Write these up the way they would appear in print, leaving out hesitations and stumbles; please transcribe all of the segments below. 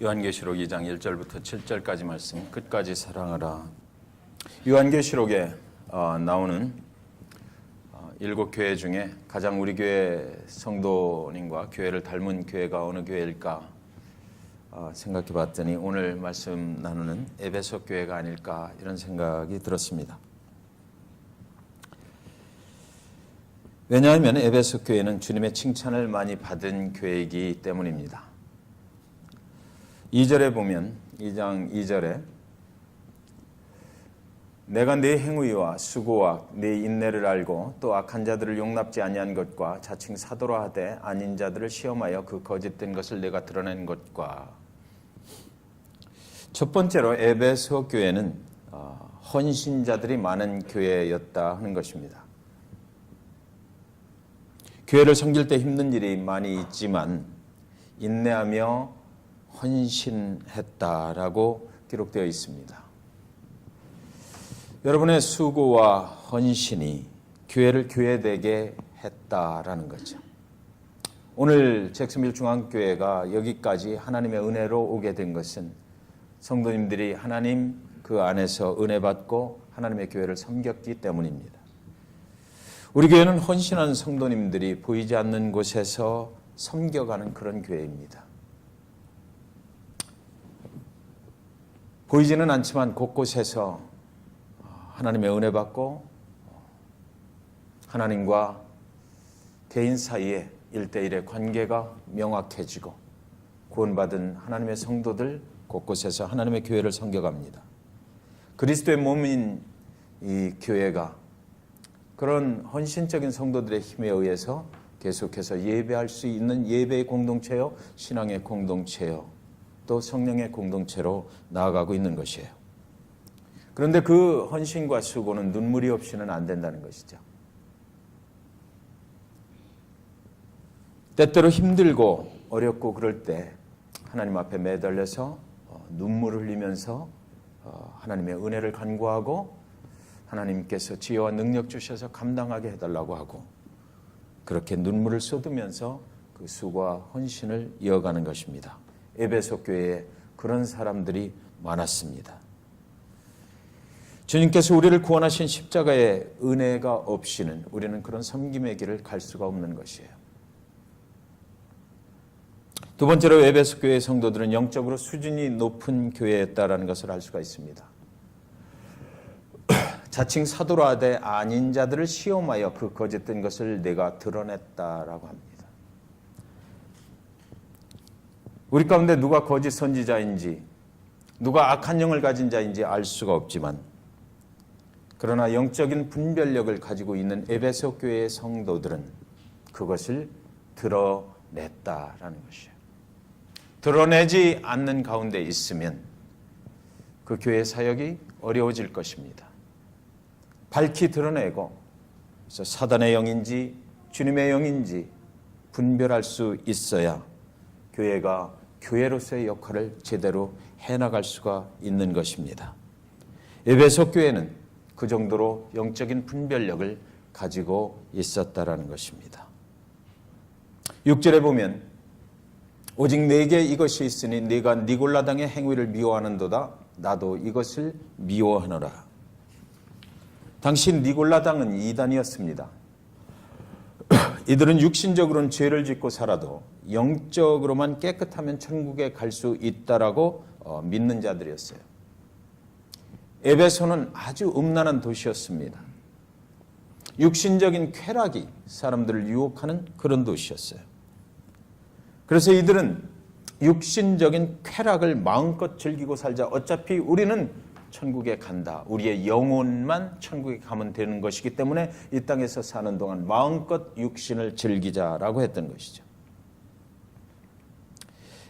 요한계시록 2장 1절부터 7절까지 말씀 끝까지 사랑하라. 요한계시록에 나오는 7교회 중에 가장 우리 교회 성도님과 교회를 닮은 교회가 어느 교회일까 생각해 봤더니 오늘 말씀 나누는 에베소 교회가 아닐까 이런 생각이 들었습니다. 왜냐하면 에베소 교회는 주님의 칭찬을 많이 받은 교회이기 때문입니다. 2절에 보면 2장 2절에 내가 네 행위와 수고와 네 인내를 알고 또 악한 자들을 용납지 아니한 것과 자칭 사도라 하되 아닌 자들을 시험하여 그 거짓된 것을 내가 드러낸 것과. 첫 번째로 에베소 교회는 헌신자들이 많은 교회였다 하는 것입니다. 교회를 섬길 때 힘든 일이 많이 있지만 인내하며 헌신했다라고 기록되어 있습니다. 여러분의 수고와 헌신이 교회를 교회되게 했다라는 거죠. 오늘 잭슨빌 중앙교회가 여기까지 하나님의 은혜로 오게 된 것은 성도님들이 하나님 그 안에서 은혜 받고 하나님의 교회를 섬겼기 때문입니다. 우리 교회는 헌신한 성도님들이 보이지 않는 곳에서 섬겨가는 그런 교회입니다. 보이지는 않지만 곳곳에서 하나님의 은혜 받고 하나님과 개인 사이에 1대1의 관계가 명확해지고 구원받은 하나님의 성도들 곳곳에서 하나님의 교회를 섬겨갑니다. 그리스도의 몸인 이 교회가 그런 헌신적인 성도들의 힘에 의해서 계속해서 예배할 수 있는 예배의 공동체요, 신앙의 공동체요, 또 성령의 공동체로 나아가고 있는 것이에요. 그런데 그 헌신과 수고는 눈물이 없이는 안 된다는 것이죠. 때때로 힘들고 어렵고 그럴 때 하나님 앞에 매달려서 눈물을 흘리면서 하나님의 은혜를 간구하고 하나님께서 지혜와 능력 주셔서 감당하게 해달라고 하고 그렇게 눈물을 쏟으면서 그 수고와 헌신을 이어가는 것입니다. 에베소 교회에 그런 사람들이 많았습니다. 주님께서 우리를 구원하신 십자가의 은혜가 없이는 우리는 그런 섬김의 길을 갈 수가 없는 것이에요. 두 번째로 에베소 교회의 성도들은 영적으로 수준이 높은 교회였다라는 것을 알 수가 있습니다. 자칭 사도라 하되 아닌 자들을 시험하여 그 거짓된 것을 내가 드러냈다라고 합니다. 우리 가운데 누가 거짓 선지자인지 누가 악한 영을 가진 자인지 알 수가 없지만 그러나 영적인 분별력을 가지고 있는 에베소 교회의 성도들은 그것을 드러냈다라는 것이에요. 드러내지 않는 가운데 있으면 그 교회의 사역이 어려워질 것입니다. 밝히 드러내고 그래서 사단의 영인지 주님의 영인지 분별할 수 있어야 교회가 교회로서의 역할을 제대로 해나갈 수가 있는 것입니다. 에베소 교회는 그 정도로 영적인 분별력을 가지고 있었다라는 것입니다. 6절에 보면 오직 내게 이것이 있으니 네가 니골라당의 행위를 미워하는도다 나도 이것을 미워하노라. 당시 니골라당은 이단이었습니다. 이들은 육신적으로는 죄를 짓고 살아도 영적으로만 깨끗하면 천국에 갈 수 있다라고 믿는 자들이었어요. 에베소는 아주 음란한 도시였습니다. 육신적인 쾌락이 사람들을 유혹하는 그런 도시였어요. 그래서 이들은 육신적인 쾌락을 마음껏 즐기고 살자. 어차피 우리는 천국에 간다. 우리의 영혼만 천국에 가면 되는 것이기 때문에 이 땅에서 사는 동안 마음껏 육신을 즐기자라고 했던 것이죠.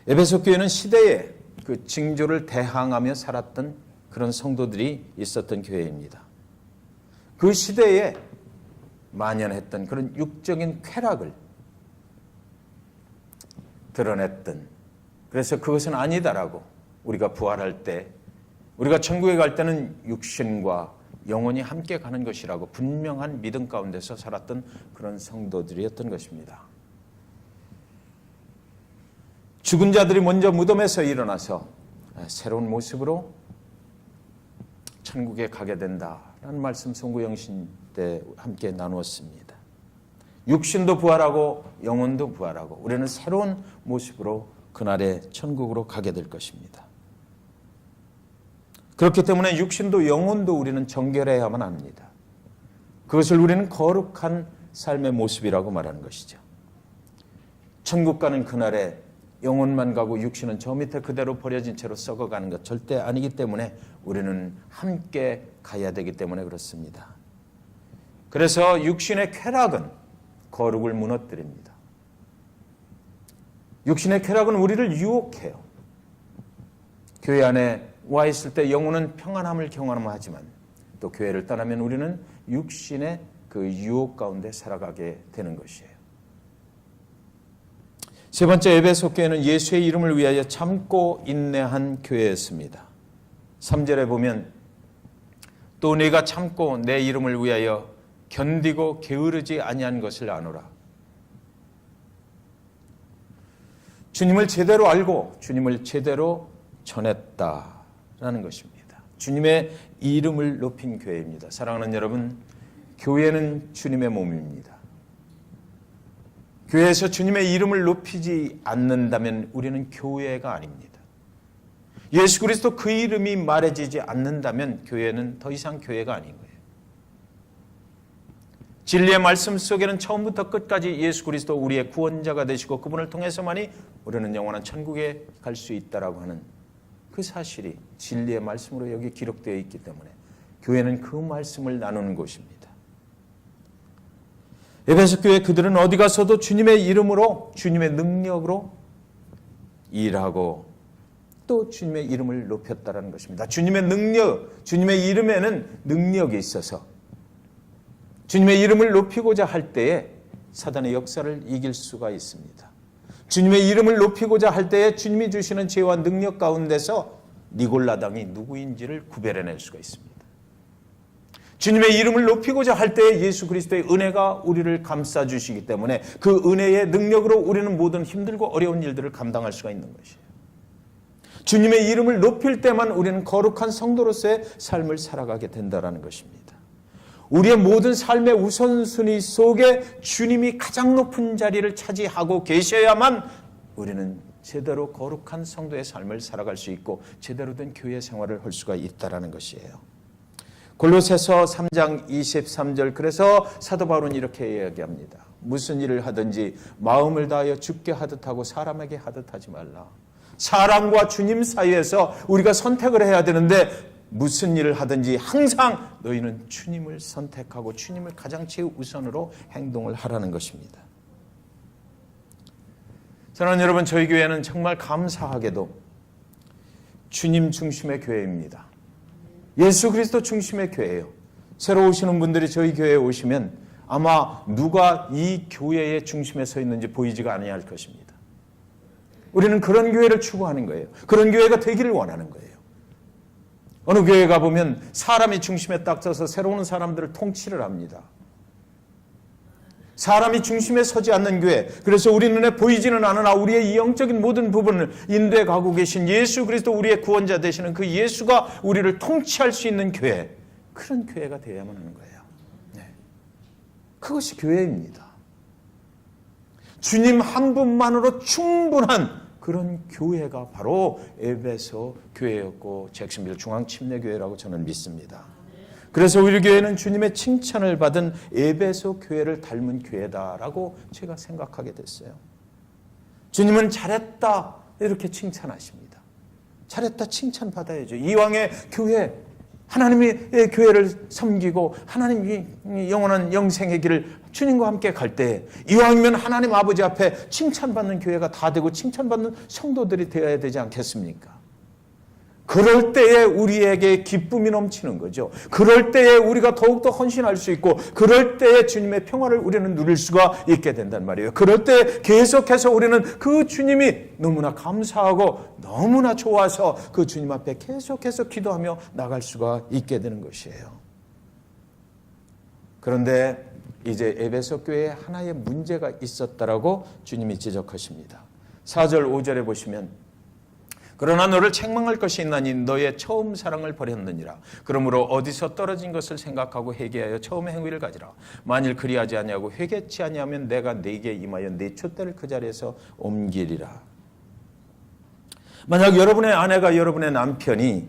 에베소 교회는 시대의 그 징조를 대항하며 살았던 그런 성도들이 있었던 교회입니다. 그 시대에 만연했던 그런 육적인 쾌락을 드러냈던, 그래서 그것은 아니다라고 우리가 부활할 때 우리가 천국에 갈 때는 육신과 영혼이 함께 가는 것이라고 분명한 믿음 가운데서 살았던 그런 성도들이었던 것입니다. 죽은 자들이 먼저 무덤에서 일어나서 새로운 모습으로 천국에 가게 된다라는 말씀 송구영신 때 함께 나누었습니다. 육신도 부활하고 영혼도 부활하고 우리는 새로운 모습으로 그날의 천국으로 가게 될 것입니다. 그렇기 때문에 육신도 영혼도 우리는 정결해야만 합니다. 그것을 우리는 거룩한 삶의 모습이라고 말하는 것이죠. 천국 가는 그날에 영혼만 가고 육신은 저 밑에 그대로 버려진 채로 썩어가는 것 절대 아니기 때문에 우리는 함께 가야 되기 때문에 그렇습니다. 그래서 육신의 쾌락은 거룩을 무너뜨립니다. 육신의 쾌락은 우리를 유혹해요. 교회 안에 와 있을 때 영혼은 평안함을 경험하지만 또 교회를 떠나면 우리는 육신의 그 유혹 가운데 살아가게 되는 것이에요. 세 번째, 에베소 교회는 예수의 이름을 위하여 참고 인내한 교회였습니다. 3절에 보면 또 네가 참고 내 이름을 위하여 견디고 게으르지 아니한 것을 아노라. 주님을 제대로 알고 주님을 제대로 전했다라는 것입니다. 주님의 이름을 높인 교회입니다. 사랑하는 여러분, 교회는 주님의 몸입니다. 교회에서 주님의 이름을 높이지 않는다면 우리는 교회가 아닙니다. 예수 그리스도 그 이름이 말해지지 않는다면 교회는 더 이상 교회가 아닌 거예요. 진리의 말씀 속에는 처음부터 끝까지 예수 그리스도 우리의 구원자가 되시고 그분을 통해서만이 우리는 영원한 천국에 갈 수 있다라고 하는 그 사실이 진리의 말씀으로 여기 기록되어 있기 때문에 교회는 그 말씀을 나누는 곳입니다. 에베소 교회 그들은 어디 가서도 주님의 이름으로 주님의 능력으로 일하고 또 주님의 이름을 높였다는 것입니다. 주님의 능력, 주님의 이름에는 능력이 있어서 주님의 이름을 높이고자 할 때에 사단의 역사를 이길 수가 있습니다. 주님의 이름을 높이고자 할 때에 주님이 주시는 지혜와 능력 가운데서 니골라당이 누구인지를 구별해낼 수가 있습니다. 주님의 이름을 높이고자 할 때에 예수 그리스도의 은혜가 우리를 감싸주시기 때문에 그 은혜의 능력으로 우리는 모든 힘들고 어려운 일들을 감당할 수가 있는 것이에요. 주님의 이름을 높일 때만 우리는 거룩한 성도로서의 삶을 살아가게 된다는 것입니다. 우리의 모든 삶의 우선순위 속에 주님이 가장 높은 자리를 차지하고 계셔야만 우리는 제대로 거룩한 성도의 삶을 살아갈 수 있고 제대로 된 교회 생활을 할 수가 있다는 것이에요. 골로새서 3장 23절, 그래서 사도 바울은 이렇게 이야기합니다. 무슨 일을 하든지 마음을 다하여 주께 하듯 하고 사람에게 하듯 하지 말라. 사람과 주님 사이에서 우리가 선택을 해야 되는데 무슨 일을 하든지 항상 너희는 주님을 선택하고 주님을 가장 최우선으로 행동을 하라는 것입니다. 사랑하는 여러분, 저희 교회는 정말 감사하게도 주님 중심의 교회입니다. 예수 그리스도 중심의 교회예요. 새로 오시는 분들이 저희 교회에 오시면 아마 누가 이 교회의 중심에 서 있는지 보이지가 않아야 할 것입니다. 우리는 그런 교회를 추구하는 거예요. 그런 교회가 되기를 원하는 거예요. 어느 교회 가보면 사람이 중심에 딱 서서 새로 오는 사람들을 통치를 합니다. 사람이 중심에 서지 않는 교회, 그래서 우리 눈에 보이지는 않으나 우리의 이 영적인 모든 부분을 인도해 가고 계신 예수 그리스도 우리의 구원자 되시는 그 예수가 우리를 통치할 수 있는 교회, 그런 교회가 되어야만 하는 거예요. 네. 그것이 교회입니다. 주님 한 분만으로 충분한 그런 교회가 바로 에베소 교회였고 잭슨빌 중앙침례교회라고 저는 믿습니다. 그래서 우리 교회는 주님의 칭찬을 받은 에베소 교회를 닮은 교회다라고 제가 생각하게 됐어요. 주님은 잘했다 이렇게 칭찬하십니다. 잘했다 칭찬받아야죠. 이왕의 교회, 하나님의 교회를 섬기고 하나님이 영원한 영생의 길을 주님과 함께 갈 때 이왕이면 하나님 아버지 앞에 칭찬받는 교회가 다 되고 칭찬받는 성도들이 되어야 되지 않겠습니까? 그럴 때에 우리에게 기쁨이 넘치는 거죠. 그럴 때에 우리가 더욱더 헌신할 수 있고 그럴 때에 주님의 평화를 우리는 누릴 수가 있게 된단 말이에요. 그럴 때 계속해서 우리는 그 주님이 너무나 감사하고 너무나 좋아서 그 주님 앞에 계속해서 기도하며 나갈 수가 있게 되는 것이에요. 그런데 이제 에베소 교회에 하나의 문제가 있었다라고 주님이 지적하십니다. 4절 5절에 보시면 그러나 너를 책망할 것이 있나니 너의 처음 사랑을 버렸느니라. 그러므로 어디서 떨어진 것을 생각하고 회개하여 처음의 행위를 가지라. 만일 그리하지 아니하고 회개치 아니하면 내가 네게 임하여 네 촛대를 그 자리에서 옮기리라. 만약 여러분의 아내가 여러분의 남편이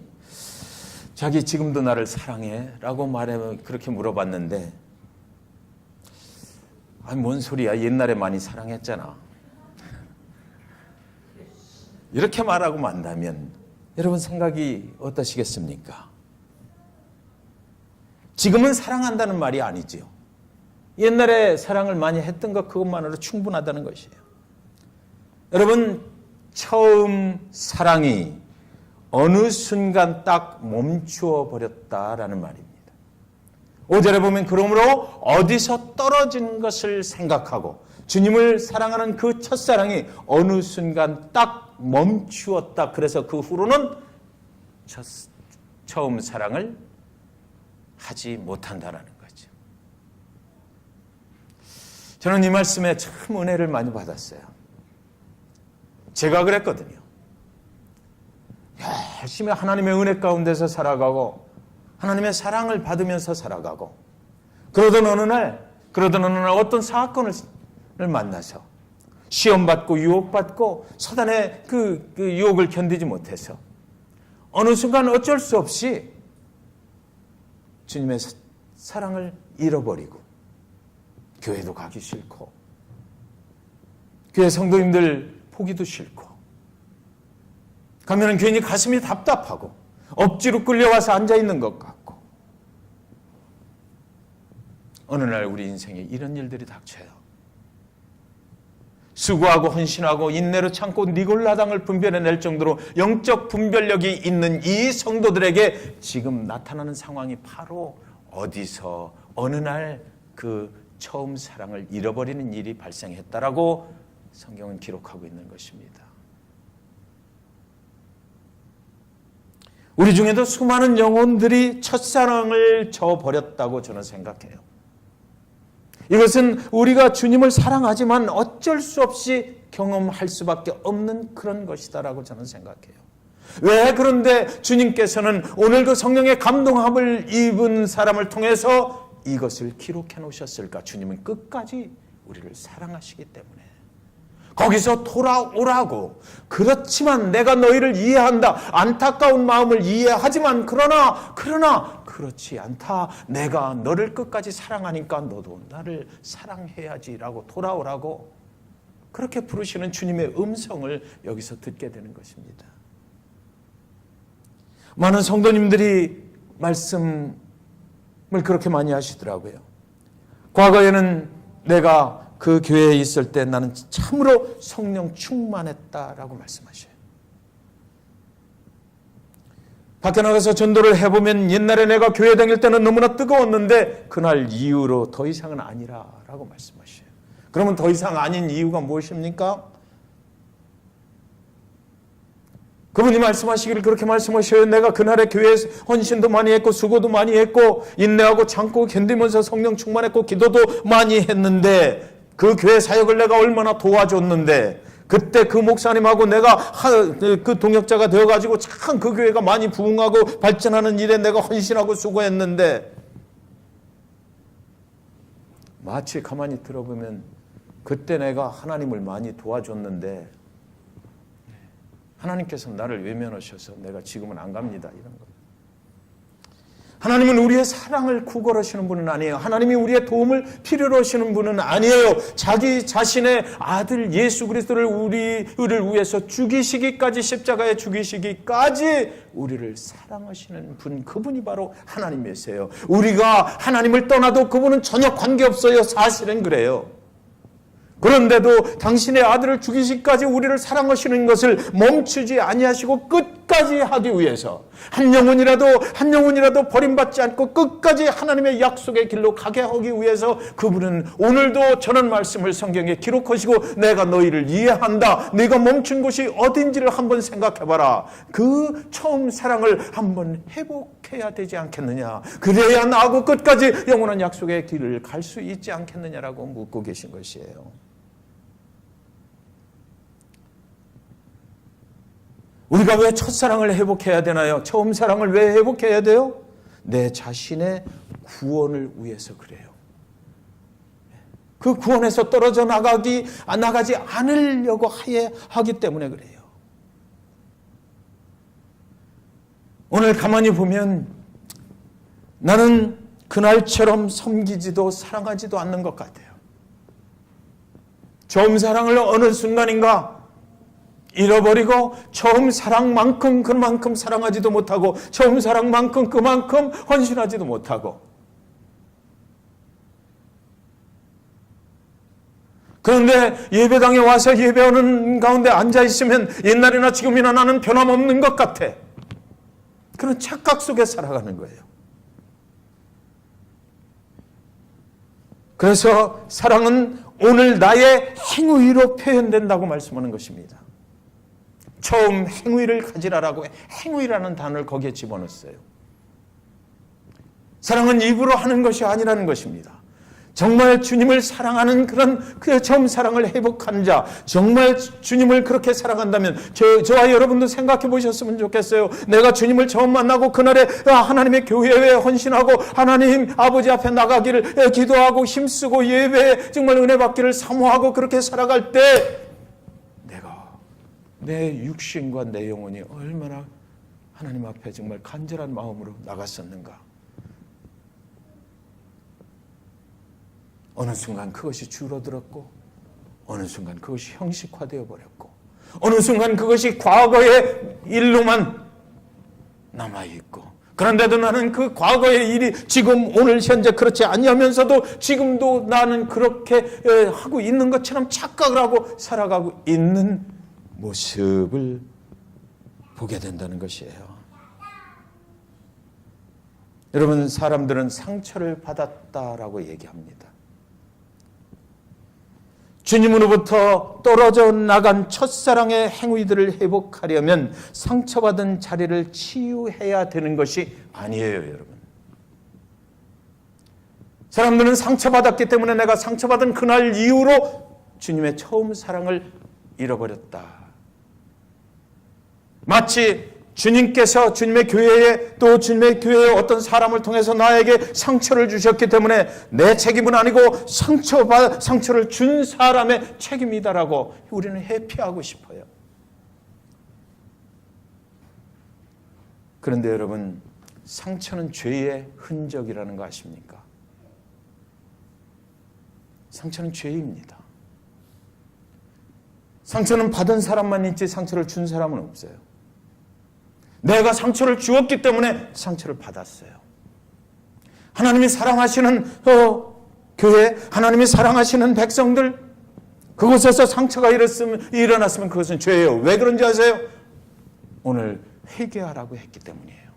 자기 지금도 나를 사랑해? 라고 말하면 그렇게 물어봤는데 뭔 소리야, 옛날에 많이 사랑했잖아, 이렇게 말하고 만다면 여러분 생각이 어떠시겠습니까? 지금은 사랑한다는 말이 아니지요. 옛날에 사랑을 많이 했던 것 그것만으로 충분하다는 것이에요. 여러분, 처음 사랑이 어느 순간 딱 멈추어 버렸다라는 말입니다. 5절에 보면 그러므로 어디서 떨어진 것을 생각하고 주님을 사랑하는 그 첫사랑이 어느 순간 딱 멈추었다. 그래서 그 후로는 처음 사랑을 하지 못한다라는 거죠. 저는 이 말씀에 참 은혜를 많이 받았어요. 제가 그랬거든요. 열심히 하나님의 은혜 가운데서 살아가고 하나님의 사랑을 받으면서 살아가고 그러던 어느 날 어떤 사건을 만나서 시험받고 유혹받고 사단의 그 유혹을 견디지 못해서 어느 순간 어쩔 수 없이 주님의 사랑을 잃어버리고 교회도 가기 싫고 교회 성도님들 보기도 싫고 가면은 괜히 가슴이 답답하고 억지로 끌려와서 앉아있는 것 같고 어느 날 우리 인생에 이런 일들이 닥쳐요. 수고하고 헌신하고 인내로 참고 니골라당을 분별해낼 정도로 영적 분별력이 있는 이 성도들에게 지금 나타나는 상황이 바로 어디서 어느 날 그 처음 사랑을 잃어버리는 일이 발생했다라고 성경은 기록하고 있는 것입니다. 우리 중에도 수많은 영혼들이 첫사랑을 저버렸다고 저는 생각해요. 이것은 우리가 주님을 사랑하지만 어쩔 수 없이 경험할 수밖에 없는 그런 것이다라고 저는 생각해요. 왜 그런데 주님께서는 오늘 그 성령의 감동함을 입은 사람을 통해서 이것을 기록해 놓으셨을까? 주님은 끝까지 우리를 사랑하시기 때문에 거기서 돌아오라고. 그렇지만 내가 너희를 이해한다. 안타까운 마음을 이해하지만 그러나 그렇지 않다. 내가 너를 끝까지 사랑하니까 너도 나를 사랑해야지라고 돌아오라고 그렇게 부르시는 주님의 음성을 여기서 듣게 되는 것입니다. 많은 성도님들이 말씀을 그렇게 많이 하시더라고요. 과거에는 내가 그 교회에 있을 때 나는 참으로 성령 충만했다라고 말씀하셔요. 밖에 나가서 전도를 해보면 옛날에 내가 교회 다닐 때는 너무나 뜨거웠는데 그날 이후로 더 이상은 아니라라고 말씀하셔요. 그러면 더 이상 아닌 이유가 무엇입니까? 그분이 말씀하시기를 그렇게 말씀하셔요. 내가 그날에 교회에서 헌신도 많이 했고 수고도 많이 했고 인내하고 참고 견디면서 성령 충만했고 기도도 많이 했는데 그 교회 사역을 내가 얼마나 도와줬는데 그때 그 목사님하고 내가 그 동역자가 되어가지고 참 그 교회가 많이 부흥하고 발전하는 일에 내가 헌신하고 수고했는데 마치 가만히 들어보면 그때 내가 하나님을 많이 도와줬는데 하나님께서 나를 외면하셔서 내가 지금은 안 갑니다. 이런 거. 하나님은 우리의 사랑을 구걸하시는 분은 아니에요. 하나님이 우리의 도움을 필요로 하시는 분은 아니에요. 자기 자신의 아들 예수 그리스도를 우리를 위해서 죽이시기까지 십자가에 죽이시기까지 우리를 사랑하시는 분 그분이 바로 하나님이세요. 우리가 하나님을 떠나도 그분은 전혀 관계없어요. 사실은 그래요. 그런데도 당신의 아들을 죽이시기까지 우리를 사랑하시는 것을 멈추지 아니하시고 끝까지 하기 위해서 한 영혼이라도 버림받지 않고 끝까지 하나님의 약속의 길로 가게 하기 위해서 그분은 오늘도 저는 말씀을 성경에 기록하시고 내가 너희를 이해한다. 네가 멈춘 곳이 어딘지를 한번 생각해봐라. 그 처음 사랑을 한번 회복해야 되지 않겠느냐. 그래야 나하고 끝까지 영원한 약속의 길을 갈 수 있지 않겠느냐라고 묻고 계신 것이에요. 우리가 왜 첫사랑을 회복해야 되나요? 처음 사랑을 왜 회복해야 돼요? 내 자신의 구원을 위해서 그래요. 그 구원에서 떨어져 나가지 않으려고 하기 때문에 그래요. 오늘 가만히 보면 나는 그날처럼 섬기지도 사랑하지도 않는 것 같아요. 처음 사랑을 어느 순간인가 잃어버리고 처음 사랑만큼 그만큼 사랑하지도 못하고 처음 사랑만큼 그만큼 헌신하지도 못하고 그런데 예배당에 와서 예배하는 가운데 앉아있으면 옛날이나 지금이나 나는 변함없는 것 같아. 그런 착각 속에 살아가는 거예요. 그래서 사랑은 오늘 나의 행위로 표현된다고 말씀하는 것입니다. 처음 행위를 가지라라고 행위라는 단어를 거기에 집어넣었어요. 사랑은 입으로 하는 것이 아니라는 것입니다. 정말 주님을 사랑하는 그 처음 사랑을 회복한 자, 정말 주님을 그렇게 사랑한다면 저와 여러분도 생각해 보셨으면 좋겠어요. 내가 주님을 처음 만나고 그날에 하나님의 교회에 헌신하고 하나님 아버지 앞에 나가기를 기도하고 힘쓰고 예배에 정말 은혜 받기를 사모하고 그렇게 살아갈 때 내가 내 육신과 내 영혼이 얼마나 하나님 앞에 정말 간절한 마음으로 나갔었는가. 어느 순간 그것이 줄어들었고 어느 순간 그것이 형식화되어 버렸고 어느 순간 그것이 과거의 일로만 남아있고 그런데도 나는 그 과거의 일이 지금 오늘 현재 그렇지 아니하면서도 지금도 나는 그렇게 하고 있는 것처럼 착각을 하고 살아가고 있는 모습을 보게 된다는 것이에요. 여러분, 사람들은 상처를 받았다라고 얘기합니다. 주님으로부터 떨어져 나간 첫사랑의 행위들을 회복하려면 상처받은 자리를 치유해야 되는 것이 아니에요, 여러분. 사람들은 상처받았기 때문에 내가 상처받은 그날 이후로 주님의 처음 사랑을 잃어버렸다. 마치 주님께서 주님의 교회에 또 주님의 교회의 어떤 사람을 통해서 나에게 상처를 주셨기 때문에 내 책임은 아니고 상처를 준 사람의 책임이다라고 우리는 회피하고 싶어요. 그런데 여러분, 상처는 죄의 흔적이라는 거 아십니까? 상처는 죄입니다. 상처는 받은 사람만 있지 상처를 준 사람은 없어요. 내가 상처를 주었기 때문에 상처를 받았어요. 하나님이 사랑하시는 교회, 하나님이 사랑하시는 백성들, 그곳에서 상처가 일어났으면 그것은 죄예요. 왜 그런지 아세요? 오늘 회개하라고 했기 때문이에요.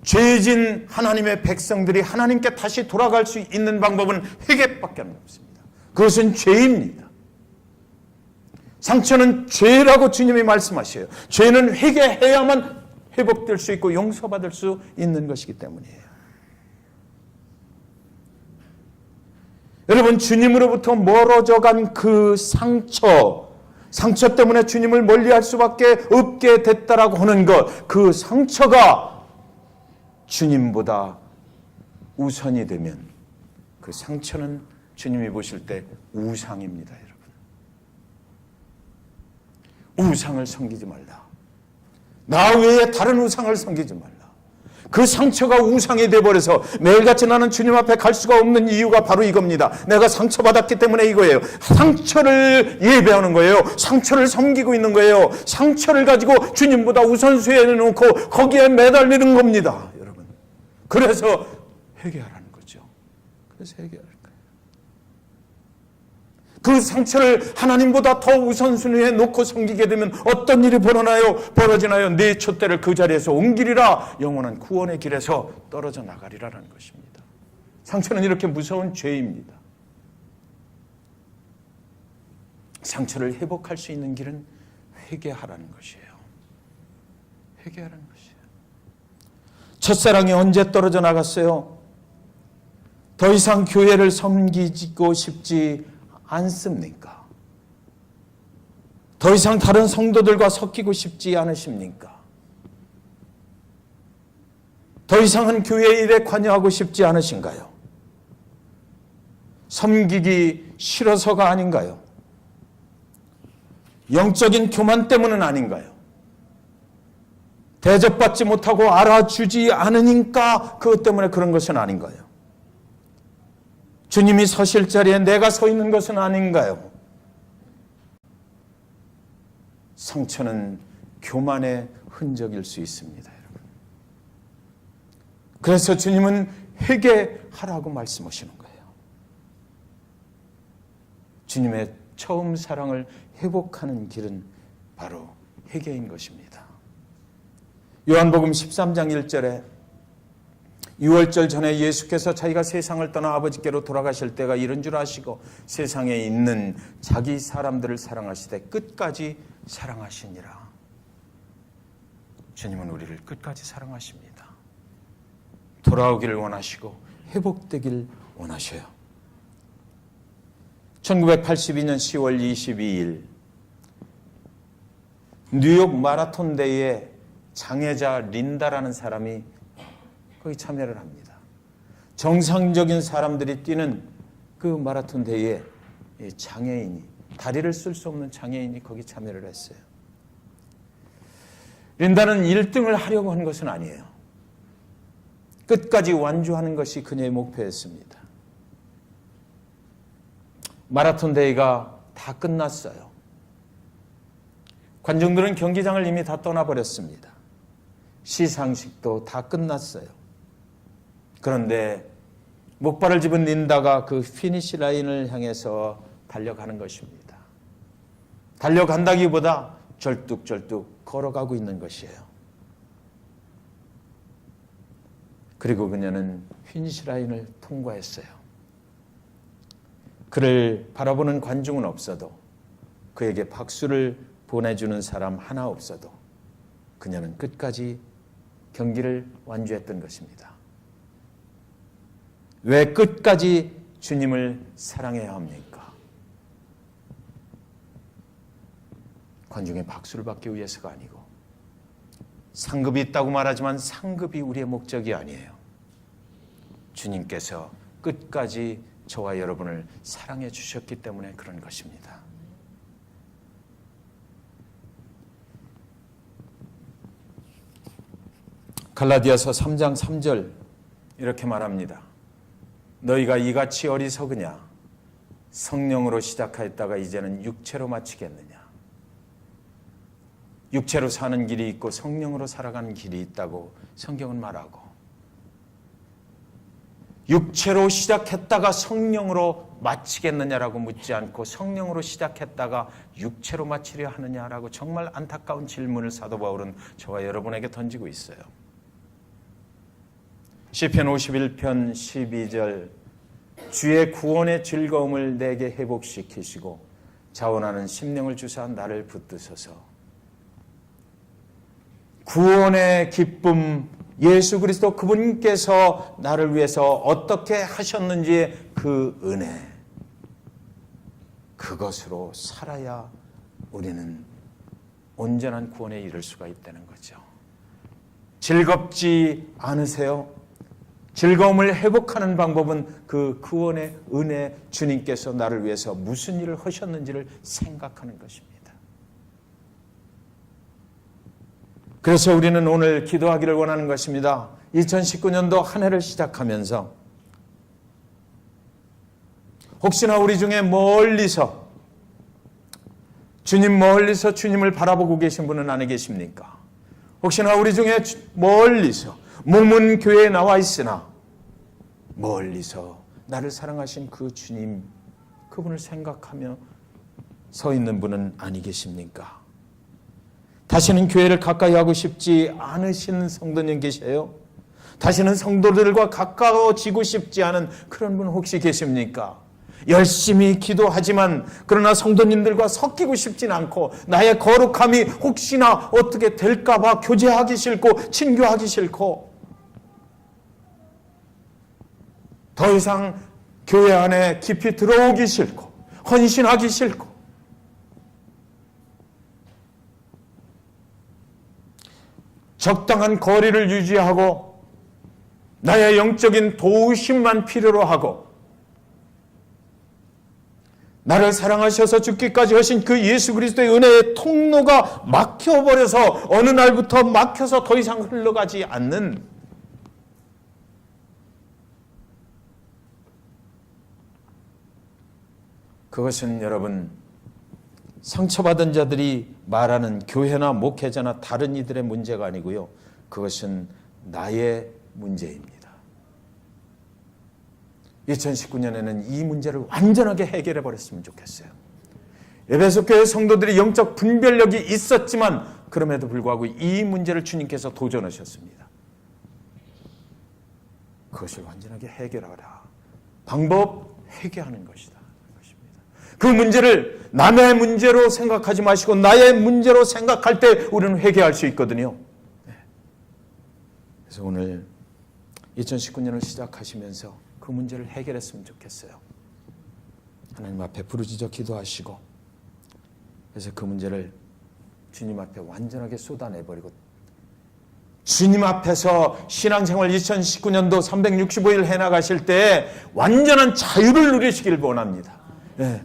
죄진 하나님의 백성들이 하나님께 다시 돌아갈 수 있는 방법은 회개밖에 없습니다. 그것은 죄입니다. 상처는 죄라고 주님이 말씀하셔요. 죄는 회개해야만 회복될 수 있고 용서받을 수 있는 것이기 때문이에요. 여러분, 주님으로부터 멀어져간 그 상처 때문에 주님을 멀리할 수밖에 없게 됐다라고 하는 것, 그 상처가 주님보다 우선이 되면 그 상처는 주님이 보실 때 우상입니다. 우상을 섬기지 말라. 나 외에 다른 우상을 섬기지 말라. 그 상처가 우상이 되어버려서 매일같이 나는 주님 앞에 갈 수가 없는 이유가 바로 이겁니다. 내가 상처받았기 때문에 이거예요. 상처를 예배하는 거예요. 상처를 섬기고 있는 거예요. 상처를 가지고 주님보다 우선순위에 놓고 거기에 매달리는 겁니다. 여러분. 그래서 회개하라는 거죠. 그래서 회개하라는 거예요. 그 상처를 하나님보다 더 우선순위에 놓고 섬기게 되면 어떤 일이 벌어지나요? 네 촛대를 그 자리에서 옮기리라. 영원한 구원의 길에서 떨어져 나가리라는 것입니다. 상처는 이렇게 무서운 죄입니다. 상처를 회복할 수 있는 길은 회개하라는 것이에요. 회개하라는 것이에요. 첫사랑이 언제 떨어져 나갔어요? 더 이상 교회를 섬기고 싶지 않습니까? 더 이상 다른 성도들과 섞이고 싶지 않으십니까? 더 이상은 교회 일에 관여하고 싶지 않으신가요? 섬기기 싫어서가 아닌가요? 영적인 교만 때문은 아닌가요? 대접받지 못하고 알아주지 않으니까 그것 때문에 그런 것은 아닌가요? 주님이 서실 자리에 내가 서 있는 것은 아닌가요? 상처는 교만의 흔적일 수 있습니다, 여러분. 그래서 주님은 회개하라고 말씀하시는 거예요. 주님의 처음 사랑을 회복하는 길은 바로 회개인 것입니다. 요한복음 13장 1절에 유월절 전에 예수께서 자기가 세상을 떠나 아버지께로 돌아가실 때가 이른 줄 아시고 세상에 있는 자기 사람들을 사랑하시되 끝까지 사랑하시니라. 주님은 우리를 끝까지 사랑하십니다. 돌아오기를 원하시고 회복되길 원하셔요. 1982년 10월 22일 뉴욕 마라톤 대회에 장애자 린다라는 사람이 거기 참여를 합니다. 정상적인 사람들이 뛰는 그 마라톤 대회에 장애인이, 다리를 쓸 수 없는 장애인이 거기 참여를 했어요. 린다는 1등을 하려고 한 것은 아니에요. 끝까지 완주하는 것이 그녀의 목표였습니다. 마라톤 대회가 다 끝났어요. 관중들은 경기장을 이미 다 떠나버렸습니다. 시상식도 다 끝났어요. 그런데 목발을 집은 린다가 그 피니시 라인을 향해서 달려가는 것입니다. 달려간다기보다 절뚝절뚝 걸어가고 있는 것이에요. 그리고 그녀는 피니시 라인을 통과했어요. 그를 바라보는 관중은 없어도, 그에게 박수를 보내주는 사람 하나 없어도 그녀는 끝까지 경기를 완주했던 것입니다. 왜 끝까지 주님을 사랑해야 합니까? 관중의 박수를 받기 위해서가 아니고, 상급이 있다고 말하지만 상급이 우리의 목적이 아니에요. 주님께서 끝까지 저와 여러분을 사랑해 주셨기 때문에 그런 것입니다. 갈라디아서 3장 3절 이렇게 말합니다. 너희가 이같이 어리석으냐? 성령으로 시작하였다가 이제는 육체로 마치겠느냐? 육체로 사는 길이 있고 성령으로 살아가는 길이 있다고 성경은 말하고, 육체로 시작했다가 성령으로 마치겠느냐라고 묻지 않고 성령으로 시작했다가 육체로 마치려 하느냐라고 정말 안타까운 질문을 사도 바울은 저와 여러분에게 던지고 있어요. 시편 51편 12절 주의 구원의 즐거움을 내게 회복시키시고 자원하는 심령을 주사 나를 붙드소서. 구원의 기쁨, 예수 그리스도 그분께서 나를 위해서 어떻게 하셨는지의 그 은혜, 그것으로 살아야 우리는 온전한 구원에 이를 수가 있다는 거죠. 즐겁지 않으세요? 즐거움을 회복하는 방법은 그 구원의 은혜, 주님께서 나를 위해서 무슨 일을 하셨는지를 생각하는 것입니다. 그래서 우리는 오늘 기도하기를 원하는 것입니다. 2019년도 한 해를 시작하면서 혹시나 우리 중에 멀리서 주님을 바라보고 계신 분은 안 계십니까? 혹시나 우리 중에 멀리서 몸은 교회에 나와 있으나 멀리서 나를 사랑하신 그 주님, 그분을 생각하며 서 있는 분은 아니 계십니까? 다시는 교회를 가까이 하고 싶지 않으신 성도님 계세요? 다시는 성도들과 가까워지고 싶지 않은 그런 분 혹시 계십니까? 열심히 기도하지만 그러나 성도님들과 섞이고 싶진 않고 나의 거룩함이 혹시나 어떻게 될까 봐 교제하기 싫고 친교하기 싫고 더 이상 교회 안에 깊이 들어오기 싫고 헌신하기 싫고 적당한 거리를 유지하고 나의 영적인 도우심만 필요로 하고 나를 사랑하셔서 죽기까지 하신 그 예수 그리스도의 은혜의 통로가 막혀버려서 어느 날부터 막혀서 더 이상 흘러가지 않는 그것은 여러분 상처받은 자들이 말하는 교회나 목회자나 다른 이들의 문제가 아니고요. 그것은 나의 문제입니다. 2019년에는 이 문제를 완전하게 해결해 버렸으면 좋겠어요. 에베소 교회 성도들이 영적 분별력이 있었지만 그럼에도 불구하고 이 문제를 주님께서 도전하셨습니다. 그것을 완전하게 해결하라. 방법 회개하는 것이다. 그 문제를 남의 문제로 생각하지 마시고 나의 문제로 생각할 때 우리는 회개할 수 있거든요. 그래서 오늘 2019년을 시작하시면서 그 문제를 해결했으면 좋겠어요. 하나님 앞에 부르짖어 기도하시고 그래서 그 문제를 주님 앞에 완전하게 쏟아내버리고 주님 앞에서 신앙생활 2019년도 365일 해나가실 때 완전한 자유를 누리시길 원합니다.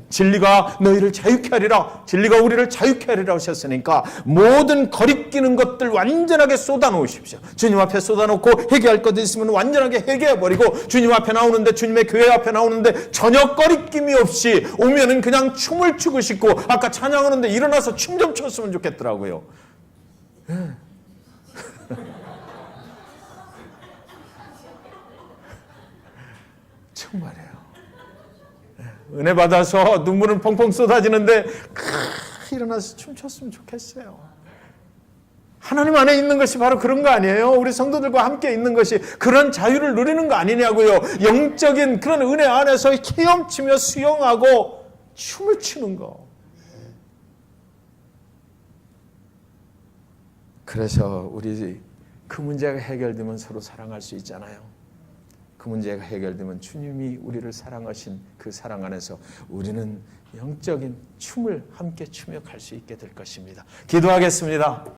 진리가 너희를 자유케 하리라. 진리가 우리를 자유케 하리라 하셨으니까 모든 거리끼는 것들 완전하게 쏟아놓으십시오. 주님 앞에 쏟아놓고 회개할 것 있으면 완전하게 회개해버리고 주님 앞에 나오는데 주님의 교회 앞에 나오는데 전혀 거리낌이 없이 오면은 그냥 춤을 추고 싶고 아까 찬양하는데 일어나서 춤 좀 췄으면 좋겠더라고요. 정말이에요. 은혜 받아서 눈물은 펑펑 쏟아지는데 일어나서 춤췄으면 좋겠어요. 하나님 안에 있는 것이 바로 그런 거 아니에요? 우리 성도들과 함께 있는 것이 그런 자유를 누리는 거 아니냐고요. 영적인 그런 은혜 안에서 헤엄치며 수영하고 춤을 추는 거. 그래서 우리 그 문제가 해결되면 서로 사랑할 수 있잖아요. 그 문제가 해결되면 주님이 우리를 사랑하신 그 사랑 안에서 우리는 영적인 춤을 함께 추며 갈 수 있게 될 것입니다. 기도하겠습니다.